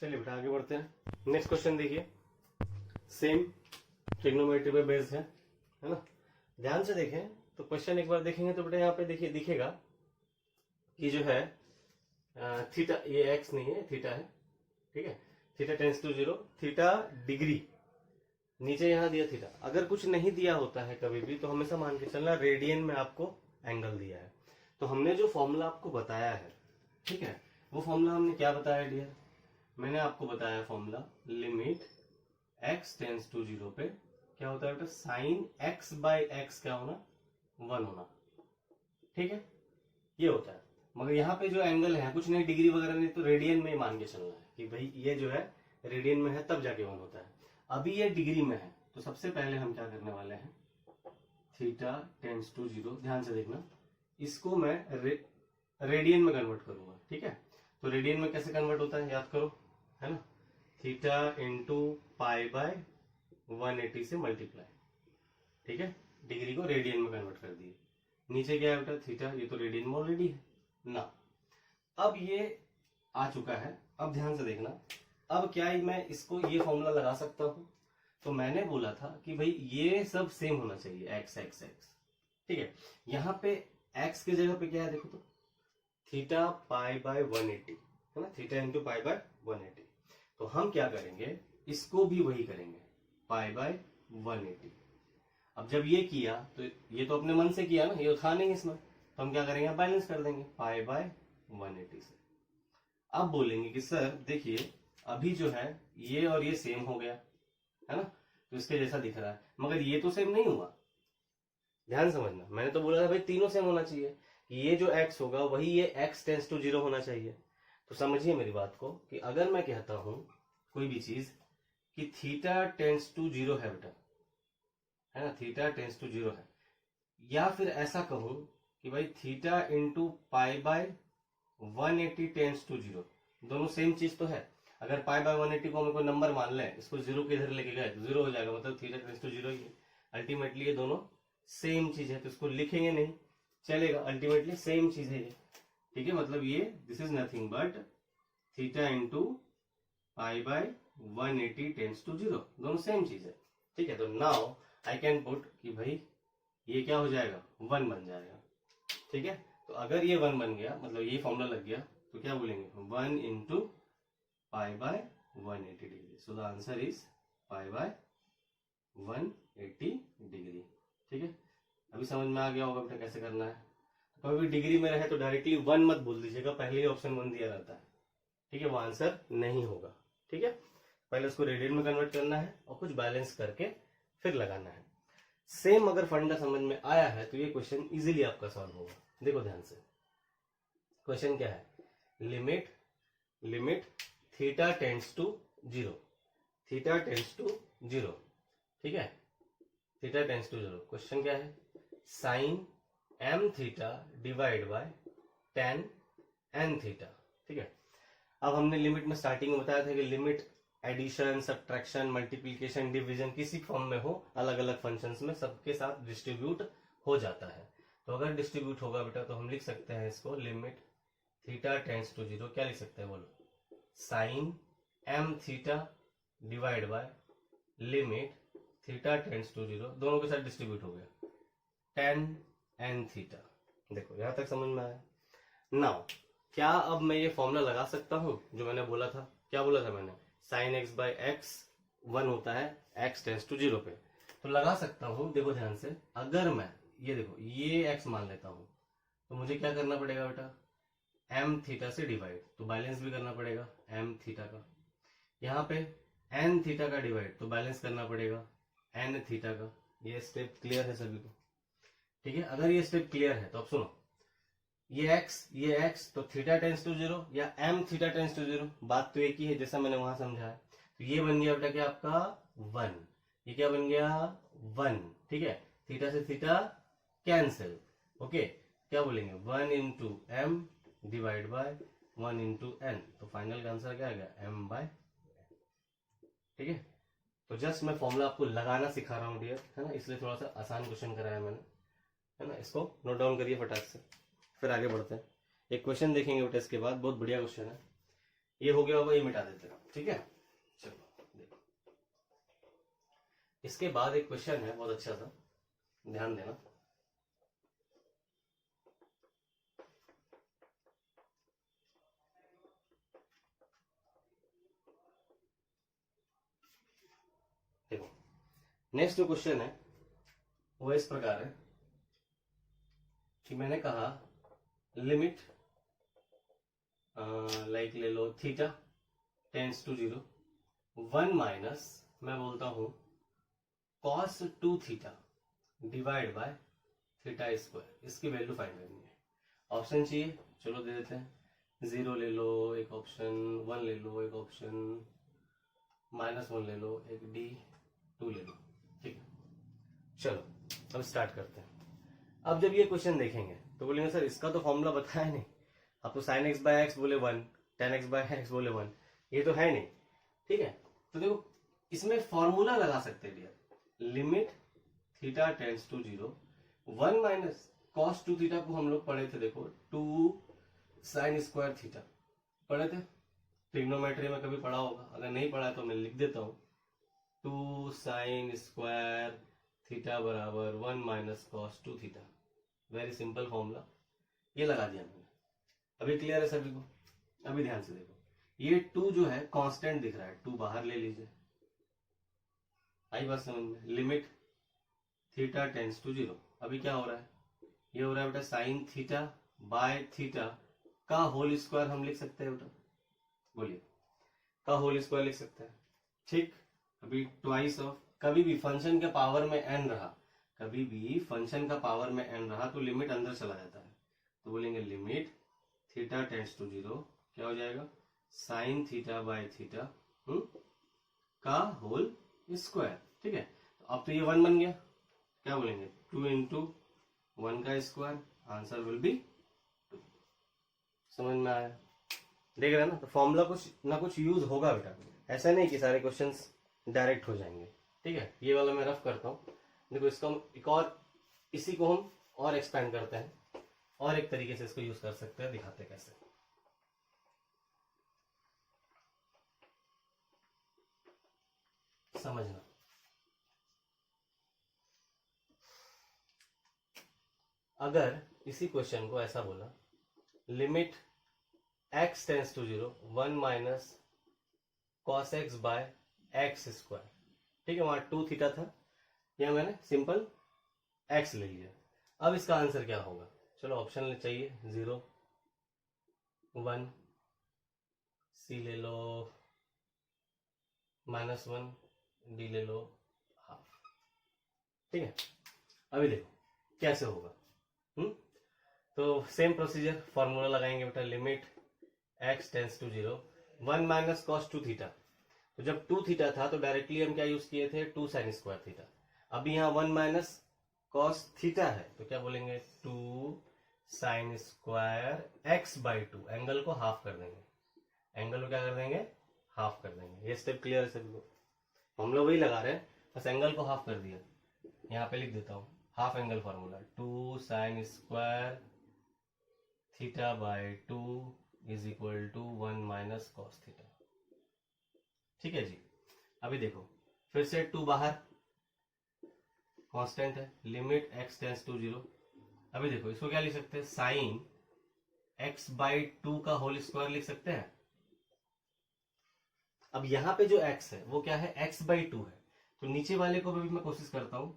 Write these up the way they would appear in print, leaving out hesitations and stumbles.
चलिए बेटा आगे बढ़ते हैं। नेक्स्ट क्वेश्चन देखिए, सेम ट्रिग्नोमेट्री पे बेस्ड है ना। ध्यान से देखें तो क्वेश्चन एक बार देखेंगे तो बेटा यहाँ पे देखिए दिखेगा कि जो है थीटा, ये एक्स नहीं है थीटा है, ठीक है। Theta tends to 0, theta degree, नीचे यहाँ दिया थीटा। अगर कुछ नहीं दिया होता है कभी भी तो हमेशा मान के चलना रेडियन में आपको एंगल दिया है। तो हमने जो फॉर्मूला आपको बताया है, ठीक है, वो फॉर्मूला हमने क्या बताया डियर, मैंने आपको बताया formula limit x tends to 0 पे क्या होता है बेटा, साइन x बाय x क्या होना, 1 होना, ठीक है, ये होता है। मगर यहाँ पे जो एंगल है कुछ नहीं, डिग्री वगैरह नहीं, तो रेडियन में मान के चलना है कि भाई ये जो है रेडियन में है तब जाके 1 होता है। अभी ये डिग्री में है तो सबसे पहले हम क्या करने वाले हैं, थीटा टेंस टू 0, ध्यान से देखना, इसको मैं रेडियन में कन्वर्ट करूंगा, ठीक है। तो रेडियन में कैसे कन्वर्ट होता है याद करो, है ना, थीटा इंटू पाई बाय 180 से मल्टीप्लाई, ठीक है, डिग्री को रेडियन में कन्वर्ट कर दिए। नीचे क्या है बेटा थीटा, ये तो रेडियन में ऑलरेडी है ना। अब ये आ चुका है, अब ध्यान से देखना, अब क्या मैं इसको ये फॉर्मूला लगा सकता हूं। तो मैंने बोला था कि भाई ये सब सेम होना चाहिए, एक्स एक्स एक्स, ठीक है। यहाँ पे एक्स की जगह पे क्या है देखो तो थीटा पाई बाय 180 है ना, थीटा इंटू पाई बाय 180। तो हम क्या करेंगे, इसको भी वही करेंगे, पाई बाय 180। अब जब ये किया तो ये तो अपने मन से किया ना, ये था नहीं इसमें, तो हम क्या करेंगे, बैलेंस कर देंगे पाई बाय 180 से। अब बोलेंगे कि सर देखिए अभी जो है ये और ये सेम हो गया है ना, तो इसके जैसा दिख रहा है, मगर ये तो सेम नहीं हुआ। ध्यान समझना, मैंने तो बोला था भाई तीनों सेम होना चाहिए, कि ये जो x होगा वही ये x टेंस टू 0 होना चाहिए। तो समझिए मेरी बात को कि अगर मैं कहता हूं कोई भी चीज कि थीटा टेंस टू 0 है बेटा, है ना, थीटा टेंस टू 0 है, या फिर ऐसा कहूं कि भाई theta into pi by 180 tends to 0, दोनों सेम चीज तो है। अगर पाई बाय 180 को हम कोई नंबर मान लें, इसको 0 के इधर लेके गए तो 0 हो जाएगा, मतलब थीटा टेंस टू 0 ही है। अल्टीमेटली ये दोनों सेम चीज है, तो इसको लिखेंगे नहीं चलेगा, अल्टीमेटली सेम चीज है ये, ठीक है। मतलब ये this is nothing but theta into pi by 180 tends to 0, दोनों सेम चीज है, ठीक है। तो नाउ आई कैन पुट कि भाई ये क्या हो जाएगा, 1 बन जाएगा, ठीक है। तो अगर ये 1 बन गया, मतलब ये फॉर्मूला लग गया, तो क्या बोलेंगे 1 into pi by 180 degree. So the answer is pi by 180 degree, ठीक है। अभी समझ में आ गया होगा बेटा कैसे करना है। तो कभी भी डिग्री में रहे तो डायरेक्टली 1 मत बोल दीजिएगा, पहले ही ऑप्शन 1 दिया रहता है, ठीक है, वो आंसर नहीं होगा, ठीक है। पहले उसको रेडियन में कन्वर्ट करना है और कुछ बैलेंस करके फिर लगाना है। सेम अगर फंडा समझ में आया है तो ये क्वेश्चन इजीली आपका सॉल्व होगा। देखो ध्यान से, क्वेश्चन क्या है, limit theta tends to 0, theta tends to 0, ठीक है, थीटा टेंड्स टू 0। क्वेश्चन क्या है, sine m theta divide by tan n theta, ठीक है। अब हमने लिमिट में स्टार्टिंग में बताया था कि limit addition, subtraction, multiplication, division किसी फॉर्म में हो, अलग अलग फंक्शंस में सबके साथ डिस्ट्रीब्यूट हो जाता है। तो अगर डिस्ट्रीब्यूट होगा बेटा तो हम लिख सकते हैं इसको लिमिट थीटा टेंड्स टू 0, क्या लिख सकते हैं बोलो, sine m theta divide by limit theta tends to 0, दोनों के साथ डिस्ट्रीब्यूट हो गया tan n थीटा। देखो यहां तक समझ में आया। नाउ क्या अब मैं ये फॉर्मूला लगा सकता हूं जो मैंने बोला था, क्या बोला था मैंने, साइन x बाय x 1 होता है x टेंस टू 0 पे, तो लगा सकता हूं। देखो ध्यान से, अगर मैं ये देखो ये x मान लेता हूं तो मुझे क्या करना पड़ेगा बेटा, m थीटा से डिवाइड, तो बैलेंस भी करना पड़ेगा m थीटा का। यहाँ पे n थीटा का डिवाइड, तो बैलेंस करना पड़ेगा n थीटा का। ये स्टेप क्लियर है सभी को, ठीक है। अगर ये स्टेप क्लियर है तो अब सुनो, ये x तो थीटा टेंस टू 0 या m थीटा टेंस टू 0, बात तो एक ही है जैसा मैंने वहां समझा है। तो ये बन गया बेटा क्या आपका 1, ये क्या बन गया 1, ठीक है। थीटा से थीटा कैंसिल, ओके, क्या बोलेंगे 1 into M divide by 1 into N, तो फाइनल का आंसर क्या आ गया m बाय, ठीक है। तो जस्ट मैं फॉर्मूला आपको लगाना सिखा रहा हूँ डियर, है ना, इसलिए थोड़ा सा आसान क्वेश्चन कराया मैंने, है ना। इसको नोट डाउन करिए फटाक से, फिर आगे बढ़ते हैं। एक क्वेश्चन देखेंगे बेटा इसके बाद, बहुत बढ़िया क्वेश्चन है। ये हो गया होगा, ये मिटा देते हैं, ठीक है। चलो देखो, इसके बाद एक क्वेश्चन है बहुत अच्छा सा, ध्यान देना। देखो नेक्स्ट जो क्वेश्चन है वो इस प्रकार है कि मैंने कहा लिमिट लाइक ले लो थीटा टेंस टू 0 1 माइनस मैं बोलता हूं cos 2 theta divide by theta square, इसकी वैल्यू फाइंड करनी है। ऑप्शन चाहिए, चलो दे देते हैं। 0 ले लो एक ऑप्शन, 1 ले लो एक ऑप्शन, -1 ले लो एक, D2 ले लो, ठीक है। चलो अब स्टार्ट करते हैं। अब जब ये क्वेश्चन देखेंगे तो बोलेंगे सर इसका तो फॉर्मूला बताया नहीं, आप तो sin x बाय एक्स बोले 1, tan x बाय एक्स बोले 1, ये तो है नहीं, ठीक है। तो देखो इसमें फॉर्मूला लगा सकते हैं dear, limit theta tends to 0 1 minus cos 2 theta को हम लोग पढ़े थे, देखो 2 sin स्क्वायर थीटा पढ़े थे, ट्रिग्नोमेट्री में कभी पढ़ा होगा, अगर नहीं पढ़ा तो मैं लिख देता हूं 2 sin स्क्वायर थीटा बराबर 1 minus cos 2 theta, very simple formula, ये लगा दिया मैंने। अभी क्लियर है सभी को? अभी ध्यान से देखो, ये 2 जो है कांस्टेंट दिख रहा है, 2 बाहर ले लीजिए, आई बात समझ में। लिमिट थीटा टेंस टू 0, अभी क्या हो रहा है, ये हो रहा है बेटा साइन थीटा बाय थीटा का होल स्क्वायर हम लिख सकते हैं बेटा, बोलिए का होल स्क्वायर लिख सकते हैं, ठीक। अभी ट्वाइस ऑफ, कभी भी फंक्शन के पावर में n रहा, कभी भी फंक्शन का पावर में n रहा तो लिमिट अंदर चला जाता है, तो बोलेंगे लिमिट थीटा टेंस टू 0 क्या हो जाएगा, साइन थीटा बाय थीटा का होल स्क्वायर, ठीक है। तो अब तो ये 1 बन गया, क्या बोलेंगे 2 इंटू 1 का स्क्वायर, आंसर विल बी 2। समझ में आया? देख रहे हैं ना, तो फॉर्मूला कुछ ना कुछ यूज होगा बेटा, ऐसा नहीं कि सारे क्वेश्चंस डायरेक्ट हो जाएंगे, ठीक है। ये वाला मैं रफ करता हूँ, देखो इसका एक और, इसी को हम और एक्सपेंड करते हैं, और एक तरीके से इसको यूज कर सकते हैं, दिखाते कैसे। समझना, अगर इसी क्वेश्चन को ऐसा बोला, limit x tends to 0 1 minus cos x by x square, ठीक है, वहां 2 थीटा था, यह मैंने सिंपल x ले लिया। अब इसका आंसर क्या होगा, चलो ऑप्शन चाहिए, 0 1, C ले लो -1, D ले लो हाफ, ठीक है। अभी देखो कैसे होगा, तो सेम प्रोसीजर, फॉर्मूला लगाएंगे बेटा, limit x tends to 0 1 minus cos 2 theta, तो जब 2 थीटा था तो डायरेक्टली हम क्या यूज किए थे, 2 sin स्क्वायर थीटा। अभी यहाँ 1 माइनस cos थीटा है तो क्या बोलेंगे 2 sin square x by 2, angle को हाफ कर देंगे, एंगल को क्या कर देंगे, हाफ कर देंगे। ये स्टेप क्लियर है सभी को? हम लोग वही लगा रहे हैं, बस एंगल को हाफ कर दिया, यहाँ पे लिख देता हूँ half angle formula, 2 sin square theta by 2 is equal to 1 minus cos theta, ठीक है जी। अभी देखो फिर से 2 बाहर, कांस्टेंट है, लिमिट x टेंस टू 0, अभी देखो इसको क्या लिख सकते हैं, साइन x बाई 2 का होल स्क्वायर लिख सकते हैं। अब यहाँ पे जो x है वो क्या है, x बाई 2 है, तो नीचे वाले को भी मैं कोशिश करता हूँ,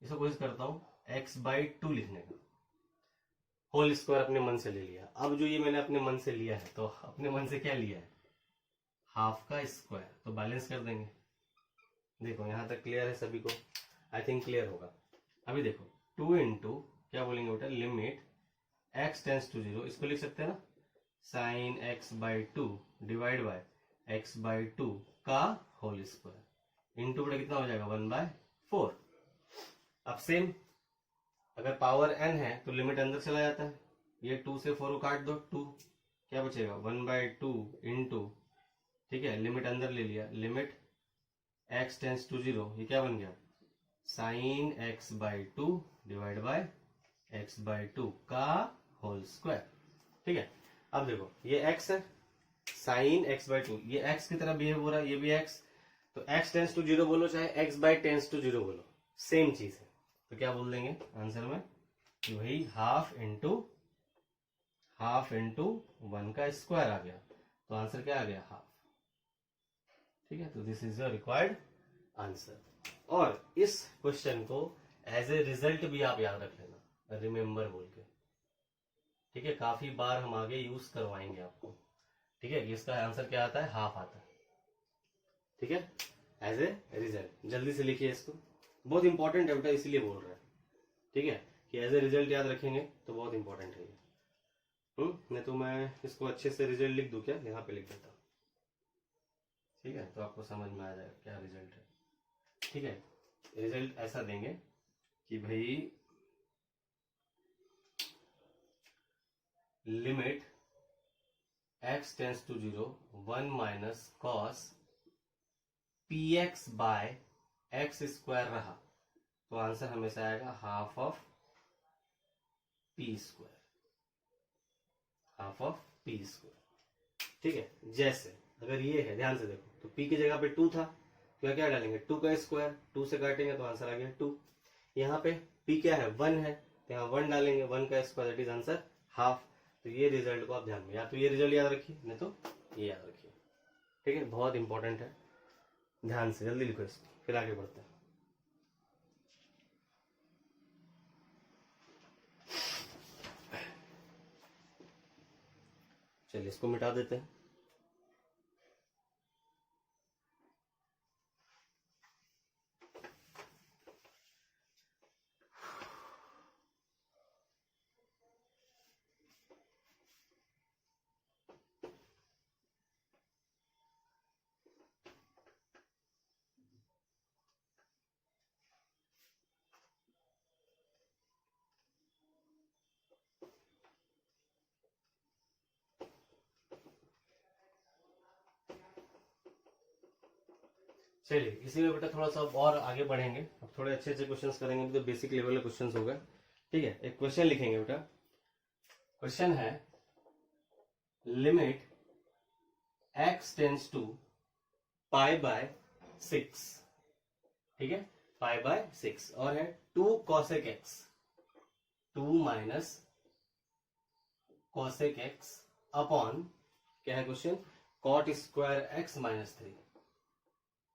इसको कोशिश करता हूँ x बाई 2 लिखने का, होल स्क्वायर अपने मन से ले लिया। अब जो ये मैंने अपने मन से लिया है, तो अपने मन से क्या लिया है, हाफ का स्क्वायर, तो बैलेंस कर देंगे। देखो यहां तक क्लियर है सभी को? आई थिंक क्लियर होगा। अभी देखो 2 इंटू क्या बोलेंगे बेटा, लिमिट x टेंस टू 0, इसको लिख सकते हैं ना, sine x by 2 divide by x by 2 का होल स्क्वायर, इंटू बेटा कितना हो जाएगा 1/4। अब सेम, अगर पावर n है तो लिमिट अंदर चला जाता है, ये 2 से 4 को काट दो, 2 क्या बचेगा 1/2 इंटू, ठीक है, लिमिट अंदर ले लिया, लिमिट x टेंस टू 0, ये क्या बन गया, sine x by 2 divide by x by 2 का होल स्क्वायर, ठीक है। अब देखो ये x है, साइन x बाई टू, ये x की तरह बिहेव हो रहा है, ये भी x, तो x टेंस टू 0 बोलो चाहे x बाई टेंस टू 0 बोलो, सेम चीज है। तो क्या बोल देंगे आंसर में कि वही हाफ इंटू 1 का स्क्वायर आ गया, तो आंसर क्या आ गया हाफ। ठीक है, तो this is your required answer. और इस क्वेश्चन को एज ए रिजल्ट भी आप याद रख लेना, रिमेंबर बोल के। ठीक है, काफी बार हम आगे यूज करवाएंगे आपको। ठीक है, इसका आंसर क्या आता है, हाफ आता है। ठीक है, एज ए रिजल्ट जल्दी से लिखिए इसको, बहुत इंपॉर्टेंट है बेटा, इसीलिए बोल रहे हैं। ठीक है, कि एज ए रिजल्ट याद रखेंगे तो बहुत इंपॉर्टेंट है ये। नहीं तो मैं इसको अच्छे से रिजल्ट लिख दूं क्या, यहाँ पे लिख देता हूँ। ठीक है, तो आपको समझ में आ जाएगा क्या रिजल्ट है। ठीक है, रिजल्ट ऐसा देंगे कि भाई limit x tends to 0 1 minus cos px by x square रहा, तो आंसर हमेशा आएगा half of P square, half of P square. ठीक है, जैसे अगर ये है, ध्यान से देखो, तो p की जगह पे 2 था, तो क्या डालेंगे 2 का स्क्वायर, 2 से काटेंगे तो आंसर आ गया 2। यहाँ पे p क्या है 1 है, तो यहाँ 1 डालेंगे, 1 का square that is answer half. तो ये रिजल्ट को आप ध्यान में, या तो ये रिजल्ट याद रखिए नहीं तो ये याद रखिए। ठीक है, बहुत इंपॉर्टेंट है, ध्यान से जल्दी लिखो इसको, फिर आगे बढ़ते हैं। चलिए इसको मिटा देते हैं। चलिए इसी में बेटा थोड़ा सा और आगे बढ़ेंगे, अब थोड़े अच्छे अच्छे क्वेश्चंस करेंगे, तो बेसिक लेवल के क्वेश्चंस हो गए। ठीक है, एक क्वेश्चन लिखेंगे बेटा, क्वेश्चन है limit x tends to pi by 6। ठीक है, पाई बाय 6, और है 2 cosec x, 2 minus cosec x upon क्या है question, cot square x minus 3,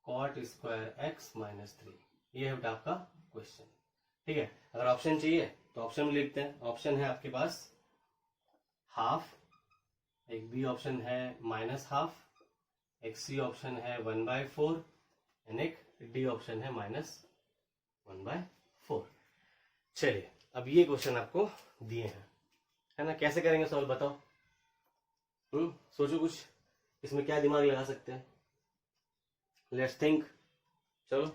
cot square x minus 3, ये है बेटा आपका क्वेश्चन। ठीक है, अगर ऑप्शन चाहिए तो ऑप्शन में लिखते हैं। ऑप्शन है आपके पास हाफ, एक बी ऑप्शन है माइनस हाफ, एक सी ऑप्शन है 1/4, एंड एक डी ऑप्शन है -1/4। चलिए अब ये क्वेश्चन आपको दिए हैं, है ना, कैसे करेंगे सॉल्व बताओ। सोचो कुछ, इसमें क्या दिमाग लगा सकते हैं, लेट्स थिंक। चलो